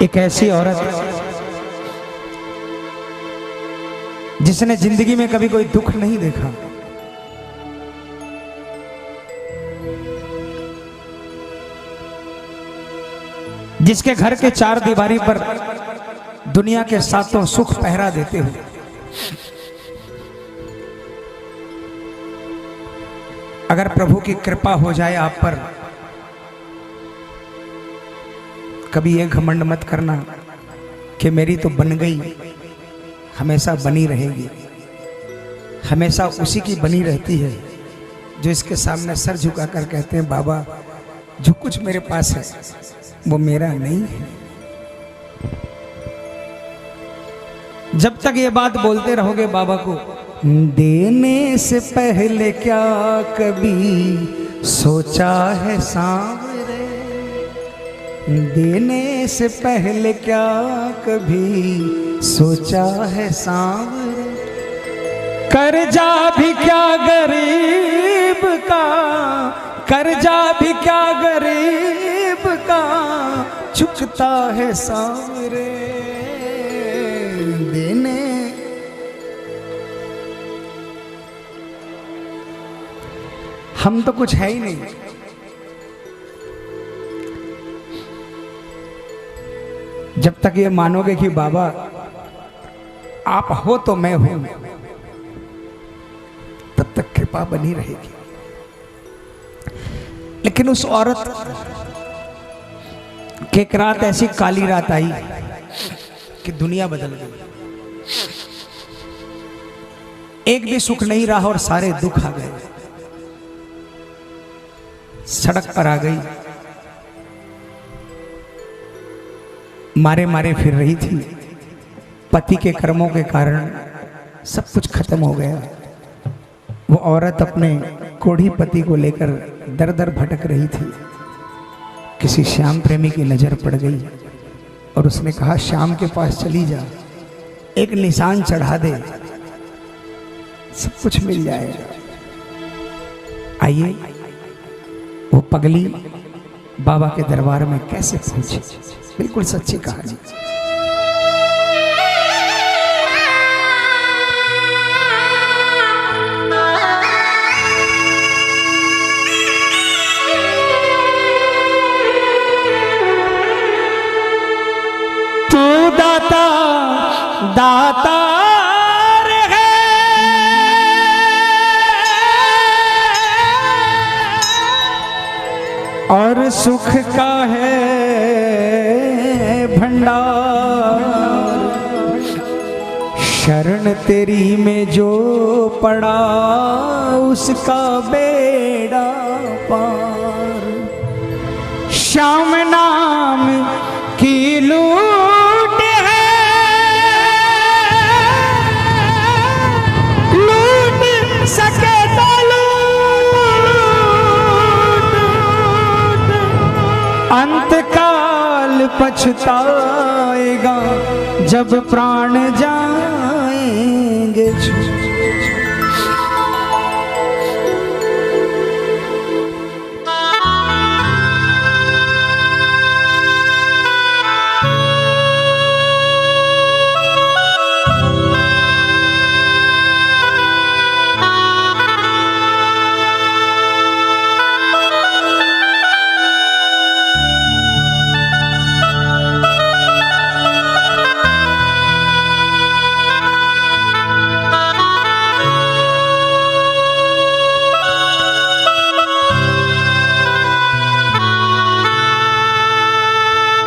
एक ऐसी औरत जिसने जिंदगी में कभी कोई दुख नहीं देखा, जिसके घर के चार दीवारी पर दुनिया के सातों सुख पहरा देते हुए अगर प्रभु की कृपा हो जाए आप पर, कभी ये घमंड मत करना कि मेरी तो बन गई, हमेशा बनी रहेगी। हमेशा उसी की बनी रहती है जो इसके सामने सर झुकाकर कहते हैं बाबा जो कुछ मेरे पास है वो मेरा नहीं है। जब तक ये बात बोलते रहोगे बाबा को, देने से पहले क्या कभी सोचा है सांवरे, देने से पहले क्या कभी सोचा है सांवरे, कर्जा भी क्या गरीब का, कर्जा भी क्या गरीब का चुकता है सांवरे, देने हम तो कुछ है ही नहीं। जब तक ये मानोगे कि बाबा आप हो तो मैं हूं, तब तक कृपा बनी रहेगी। लेकिन उस औरत की एक रात ऐसी काली रात आई कि दुनिया बदल गई। एक भी सुख नहीं रहा और सारे दुख आ गए। सड़क पर आ गई, मारे मारे फिर रही थी। पति के कर्मों के कारण सब कुछ खत्म हो गया। वो औरत अपने कोढ़ी पति को लेकर दर दर भटक रही थी। किसी श्याम प्रेमी की नजर पड़ गई और उसने कहा श्याम के पास चली जा, एक निशान चढ़ा दे, सब कुछ मिल जाएगा। आइए वो पगली बाबा के दरबार में कैसे पहुंची, बिल्कुल सच्ची कहानी। तू दाता दाता और सुख का है भंडार, शरण तेरी में जो पड़ा उसका बेड़ा पार। श्याम नाम की लूट है, लूट सके तो अंतकाल पछताएगा जब प्राण जाएंगे।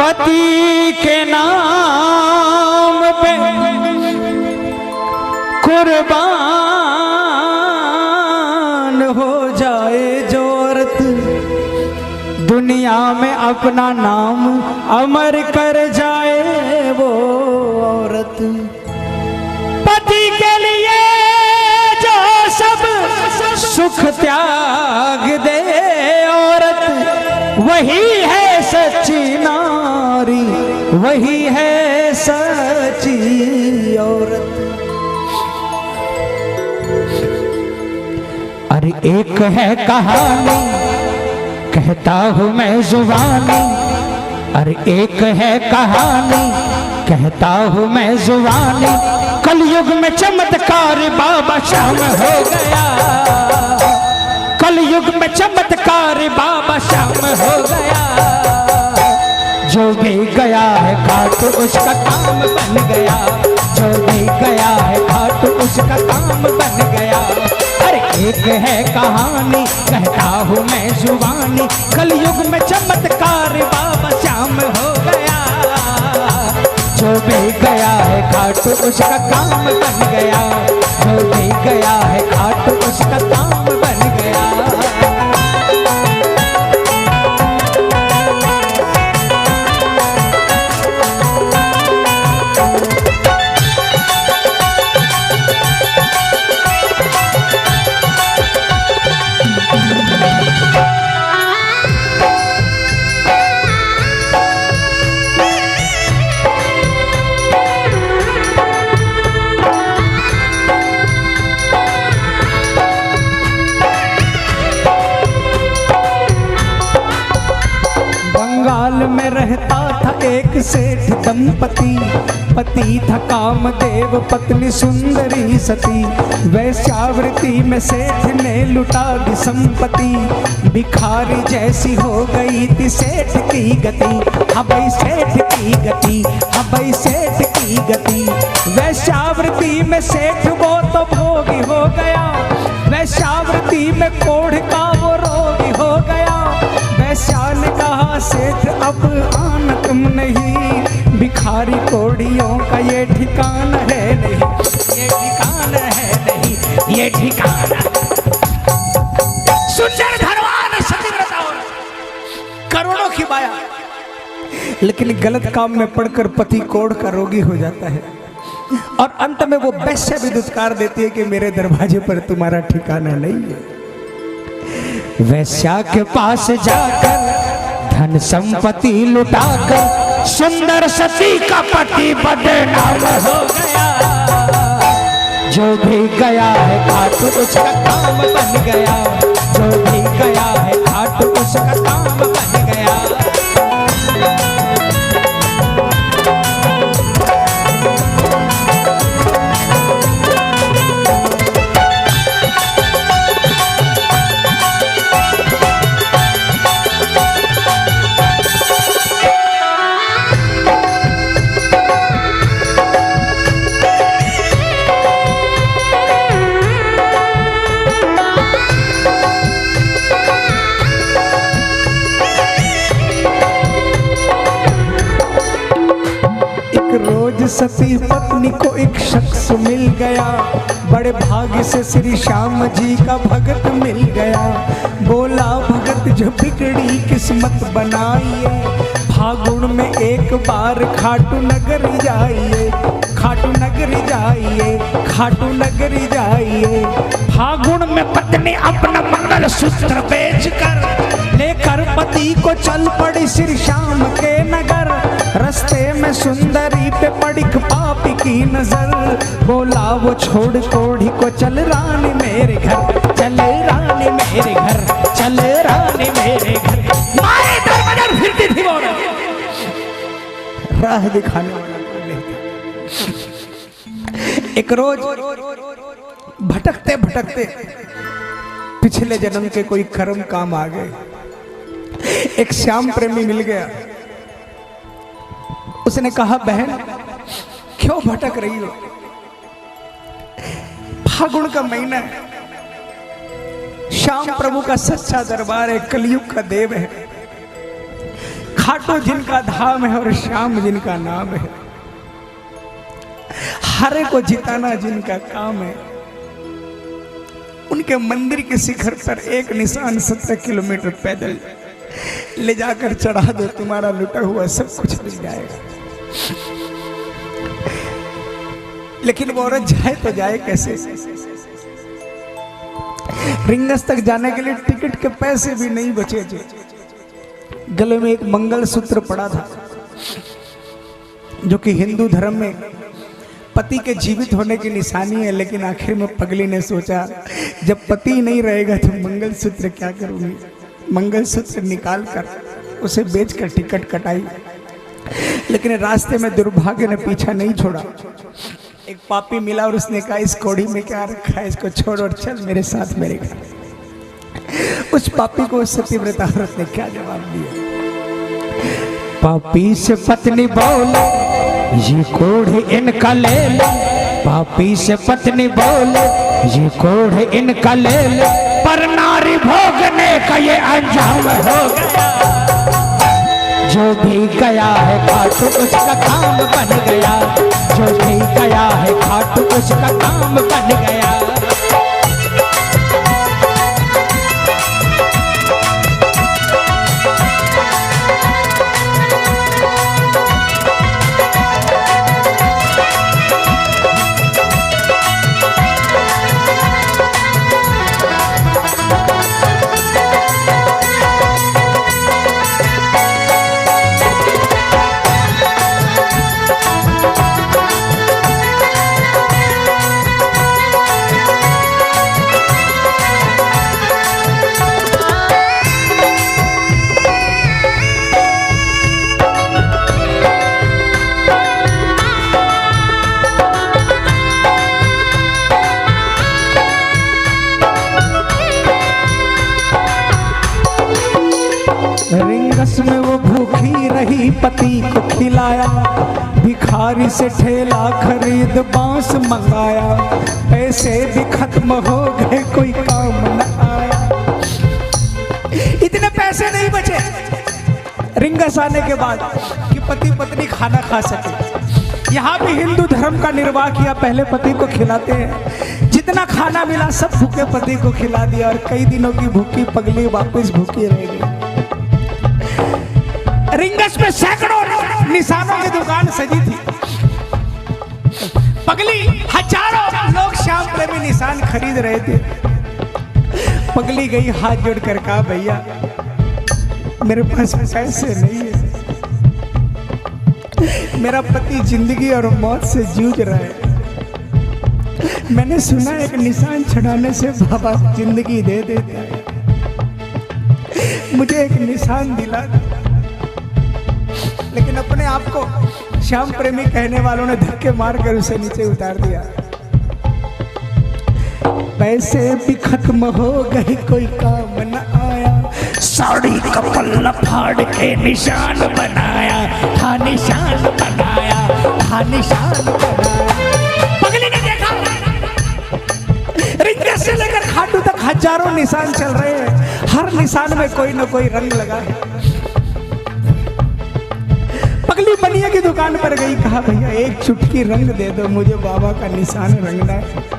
पति के नाम पे कुर्बान हो जाए जो औरत, दुनिया में अपना नाम अमर कर जाए वो औरत। पति के लिए जो सब सुख त्याग दे औरत, वही है सच्ची नारी, वही है सच्ची औरत। अरे एक है कहानी कहता हूँ मैं जुबानी, अरे एक है कहानी कहता हूँ मैं जुबानी, कलयुग में चमत्कार बाबा श्याम हो गया, कलयुग में चमत्कार बाबा श्याम हो गया। जो भी गया है घाट उसका काम बन गया, जो भी गया है घाट उसका काम बन गया। अरे एक है कहानी कहता हूँ मैं जुबानी, कलयुग में चमत्कार बाबा श्याम हो गया। जो भी गया है घाट उसका काम बन गया, जो भी गया है घाट उसका काम बन गया। में रहता था एक सेठ दंपति, पति था कामदेव पत्नी सुंदरी सती। वैश्यावृत्ति में सेठ ने लुटा दी संपत्ति, भिखारी जैसी हो गई थी सेठ की गति। हाँ भाई सेठ की गति, हाँ भाई सेठ की गति। वैश्यावृत्ति में सेठ वो तो भोगी हो गया, वैश्यावृत्ति में कोढ़ का वो रोगी हो गया। वैश्या ने कहा सेठ अब आना तुम नहीं, भिखारी कोड़ियों का ये ठिकाना है नहीं, ये ठिकाना है नहीं, ये ठिकाना। सुंदर धनवान सतीव्रता करोड़ों की माया, लेकिन गलत काम में पड़कर पति कोढ़ का रोगी हो जाता है और अंत में वो वैश्य भी दुत्कार देती है कि मेरे दरवाजे पर तुम्हारा ठिकाना नहीं है। वैश्या के पास जाकर धन संपत्ति लुटाकर सुंदर सती का पति बदनाम हो गया। जो भी गया है घाट उसका काम बन गया, जो भी गया है घाट उसका काम बन गया। सती पत्नी को एक शख्स मिल गया, बड़े भाग्य से श्री श्याम जी का भगत मिल गया। बोला भगत जो बिगड़ी किस्मत बनाइए, फागुन में एक बार खाटू नगरी जाइए, खाटू नगरी जाइए, खाटू नगरी जाइए। फागुन में पत्नी अपना मंगल सूत्र बेचकर लेकर पति को चल पड़ी श्री श्याम के नगर। रास्ते में सुंदरी पे पड़ी पापी की नजर, बोला वो छोड़ कोढ़ी को चल रानी मेरे घर, चल रानी मेरे घर, चल रानी मेरे घर। मारे दरवाजा फिरती थी वो राह दिखाने वाला नहीं था। एक रोज भटकते भटकते पिछले जन्म के कोई कर्म काम आ गए, एक श्याम प्रेमी मिल गया। उसने कहा बहन क्यों भटक रही हो, फागुन का महीना है, श्याम प्रभु का सच्चा दरबार है, कलयुग का देव है, खाटू जिनका धाम है और श्याम जिनका नाम है, हरे को जिताना जिनका काम है, उनके मंदिर के शिखर पर एक निशान 17 किलोमीटर पैदल ले जाकर चढ़ा दो, तुम्हारा लुटा हुआ सब कुछ मिल जाएगा। लेकिन वो औरत जाए तो जाए कैसे? रिंगस तक जाने के लिए टिकट के पैसे भी नहीं बचे थे। गले में एक मंगलसूत्र पड़ा था जो कि हिंदू धर्म में पति के जीवित होने की निशानी है, लेकिन आखिर में पगली ने सोचा जब पति नहीं रहेगा तो मंगलसूत्र क्या करूंगी। मंगलसूत्र निकाल कर उसे बेचकर टिकट कटाई, लेकिन रास्ते में दुर्भाग्य ने पीछा नहीं छोड़ा। एक पापी मिला और उसने कहा इस कोड़ी में क्या रखा है, इसको छोड़ और चल मेरे साथ मेरे घर। उस पापी को सतीव्रता औरत ने क्या जवाब दिया? पापी से पत्नी बोले ये कोढ़ इनका ले ले, पापी से पत्नी बोले ये कोढ़ इनका ले ले, पर नारी भोगने का ये अंजाम हो गया। जो भी गया है खाटू उसका काम बन गया, जो भी गया है खाटू उसका काम बन गया। रिंगस में वो भूखी रही, पति को खिलाया, भिखारी से ठेला खरीद बांस मंगाया, पैसे भी खत्म हो गए कोई काम न आया। इतने पैसे नहीं बचे रिंगस आने के बाद कि पति पत्नी खाना खा सके। यहाँ भी हिंदू धर्म का निर्वाह किया, पहले पति को खिलाते हैं, जितना खाना मिला सब भूखे पति को खिला दिया, और कई दिनों की भूखी पगली वापस भूखी रह गई। रिंगस में सैकड़ों निशानों की दुकान सजी थी, पगली हजारों लोग श्याम प्रेमी निशान खरीद रहे थे। पगली गई हाथ जोड़कर कहा भैया मेरे पास पैसे नहीं है, मेरा पति जिंदगी और मौत से जूझ रहा है, मैंने सुना एक निशान चढ़ाने से बाबा जिंदगी दे देते हैं, मुझे एक निशान दिला। लेकिन अपने आप को श्याम प्रेमी कहने वालों ने धक्के मारकर उसे नीचे उतार दिया। पैसे भी खत्म हो गए कोई काम न आया, साड़ी का पल्ला फाड़ के निशान बनाया, था निशान बनाया, था निशान बनाया। पगली ने देखा रिंगस से लेकर खाटू तक हजारों निशान चल रहे हैं, हर निशान में कोई न कोई रंग लगा है। पगली बनिया की दुकान पर गई, कहा भैया एक चुटकी रंग दे दो, मुझे बाबा का निशान रंगना है।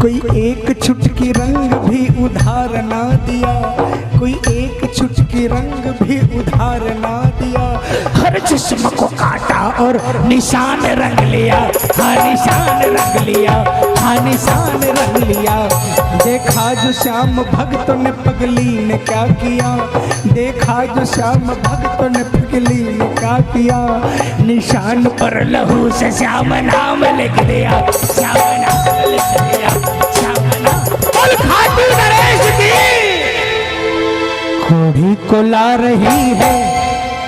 कोई एक चुटकी रंग भी उधार ना दिया, कोई एक चुटकी रंग भी उधार ना दिया, हर जिस्म को काटा और निशान रंग लिया, हाँ निशान रंग लिया, हाँ निशान रंग लिया। देखा जो श्याम भक्तों ने पगली ने क्या किया, देखा जो श्याम भक्तों ने पगली ने क्या किया, निशान पर लहू से श्याम नाम लिख दिया, श्याम नाम लिख दिया, श्याम नाम। बोल खाटू नरेश की। कोढ़ी को ला रही है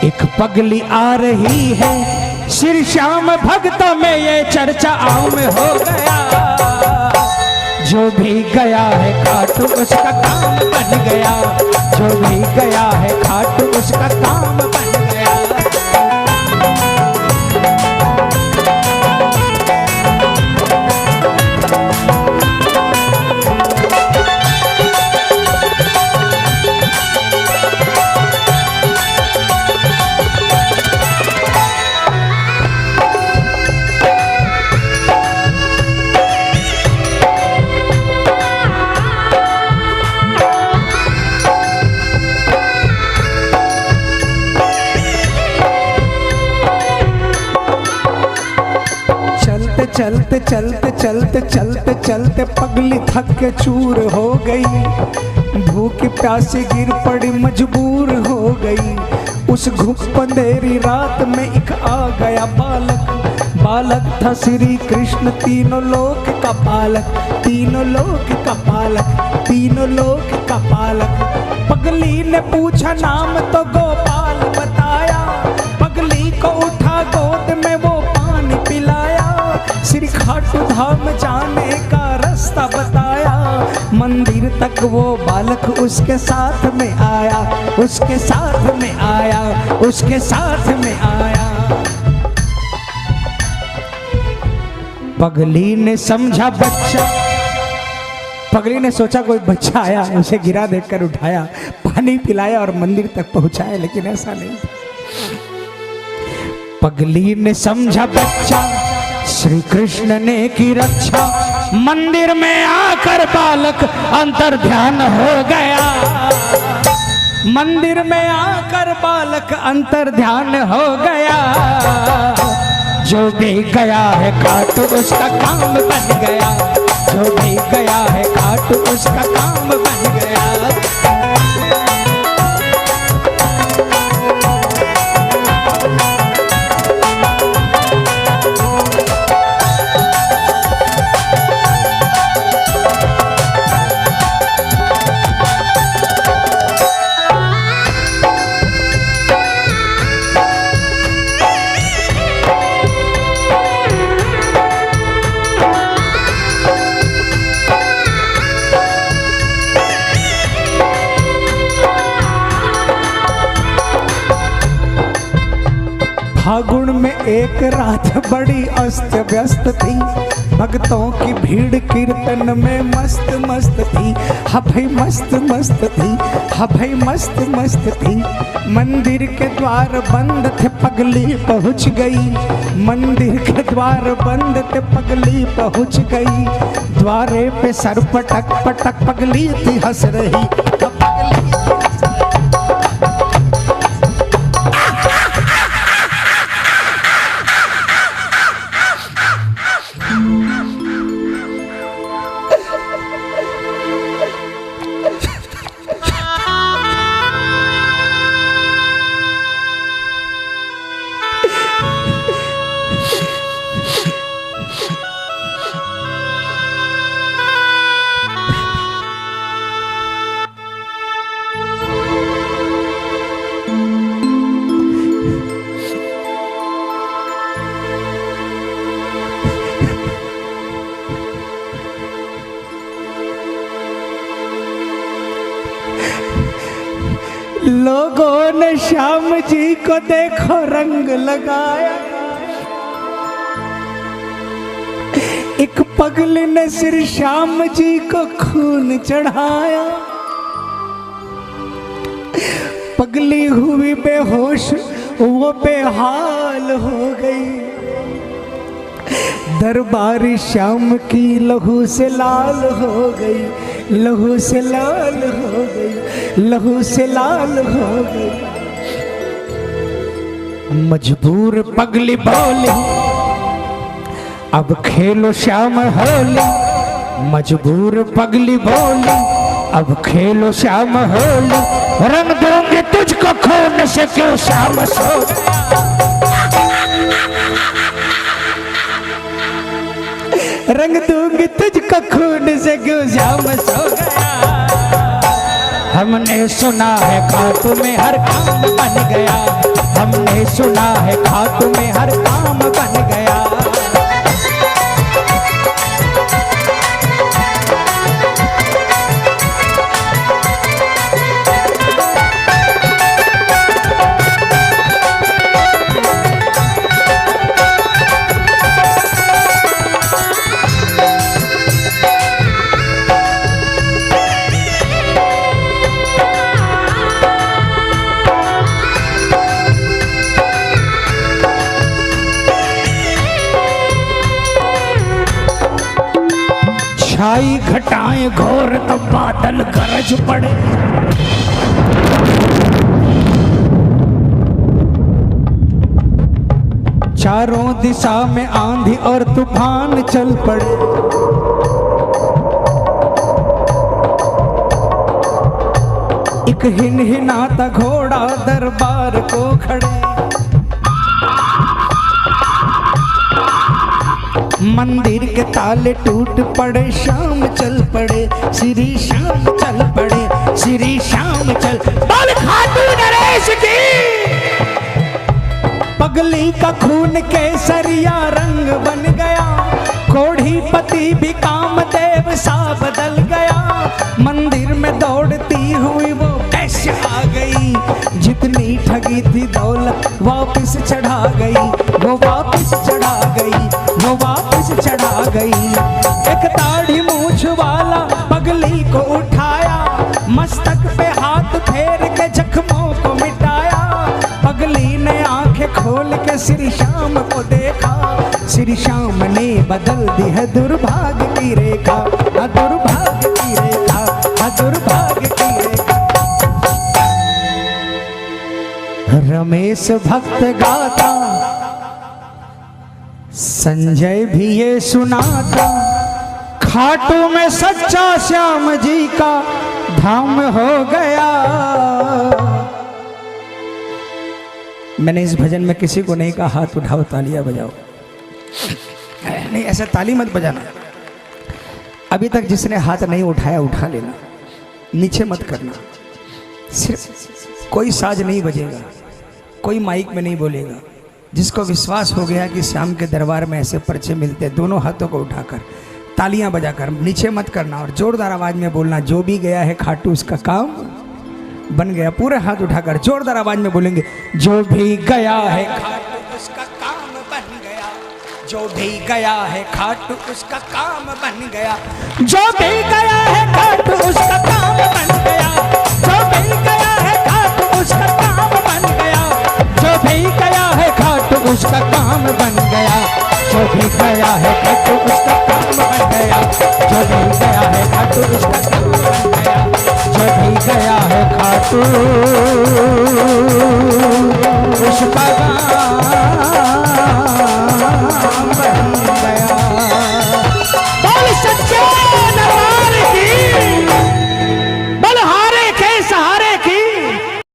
एक पगली आ रही है, श्री श्याम भक्त में ये चर्चा आम हो गया। जो भी गया है खाटू उसका काम बन गया, जो भी गया है खाटू उसका काम बन गया। चलते चलते चलते चलते चलते पगली थक के चूर हो गई, भूखी प्यासी गिर पड़ी मजबूर हो गई। उस घुप अंधेरी रात में एक आ गया बालक, बालक था श्री कृष्ण, तीनों लोक का पालक, तीनों लोक का पालक, तीनों लोक का पालक। पगली ने पूछा नाम तो गोपाल बताया, पगली को उठा गोद में वो पानी पिलाया, श्री खाटू धाम जाने का रास्ता बताया, मंदिर तक वो बालक उसके साथ में आया, उसके साथ में आया, उसके साथ में आया। पगली ने समझा बच्चा, पगली ने सोचा कोई बच्चा आया, उसे गिरा देखकर उठाया, पानी पिलाया और मंदिर तक पहुंचाया, लेकिन ऐसा नहीं। पगली ने समझा बच्चा श्री कृष्ण ने की रक्षा, मंदिर में आकर बालक अंतर ध्यान हो गया, मंदिर में आकर बालक अंतर ध्यान हो गया। जो भी गया है काट उसका काम बन गया, जो भी गया है काट उसका काम बन गया। फागुन में एक रात बड़ी अस्त व्यस्त थी, भक्तों की भीड़ कीर्तन में मस्त मस्त थी, हा भाई मस्त मस्त थी, हा भाई मस्त मस्त थी। मंदिर के द्वार बंद थे, पगली पहुंच गई, मंदिर के द्वार बंद थे, पगली पहुंच गई। द्वारे पे सर पटक पटक पगली थी हंस रही, लोगों ने श्याम जी को देखो रंग लगाया, एक पगली ने श्री श्याम जी को खून चढ़ाया। पगली हुई बेहोश, वो बेहाल हो गई, दरबारी श्याम की लहू से लाल हो गई, लहू से लाल हो गई, लहू से लाल हो गई। मजबूर पगली बोली अब खेलो श्याम होली, मजबूर पगली बोली अब खेलो श्याम होली। रंग दूंगी तुझको खून से क्यों श्याम सो, रंग दूंगी तुझको खून से क्यों श्याम सो गया। हमने सुना है खातू में हर काम बन गया, हमने सुना है खातू में हर काम बन गया। छाई घटाएं घोर तो बादल गरज पड़े, चारों दिशा में आंधी और तूफान चल पड़े। एक हिनहिनाता घोड़ा दरबार को खड़े, मंदिर के ताले टूट पड़े, शाम चल पड़े, श्री श्याम चल पड़े, श्री श्याम चल। बोल खाटू नरेश की। पगली का खून केसरिया रंग बन गया, कोढ़ी पति भी कामदेव सा बदल गया। मंदिर में दौड़ती हुई वो कैसे आ गई, जितनी ठगी थी दौलत वापस चढ़ा गई, वो वापस चढ़ा गई, वो वापस चढ़ा गई। एक दाढ़ी मूछ वाला पगली को उठाया, मस्तक पे हाथ फेर के जख्मों को मिटाया। पगली ने आंखें खोल के श्री श्याम को देखा, श्री श्याम ने बदल दी है दुर्भाग्य की रेखा, दुर्भाग्य की रेखा, दुर्भाग्य की रेखा। रमेश भक्त गाता, संजय भी ये सुनाता, खाटू में सच्चा श्याम जी का धाम हो गया। मैंने इस भजन में किसी को नहीं कहा हाथ उठाओ तालियां बजाओ, नहीं ऐसा ताली मत बजाना। अभी तक जिसने हाथ नहीं उठाया उठा लेना, नीचे मत करना। सिर्फ कोई साज नहीं बजेगा, कोई माइक में नहीं बोलेगा। जिसको विश्वास हो गया कि श्याम के दरबार में ऐसे पर्चे मिलते, दोनों हाथों को उठाकर तालियां बजाकर, नीचे मत करना और जोरदार आवाज में बोलना, जो भी गया है खाटू उसका काम बन गया। पूरे हाथ उठाकर जोरदार आवाज में बोलेंगे, जो भी गया है खाटू उसका काम बन गया, जो भी गया है खाटू उसका काम बन गया, जो भी गया है खाटू उसका काम बन गया, जो भी गया है खाटू उसका काम बन गया, जो भी गया है खाटू उसका काम बन गया, जो भी गया है खाटू उसका काम बन गया, जो भी गया है खाटू उसका काम बन गया, जो भी गया है खाटू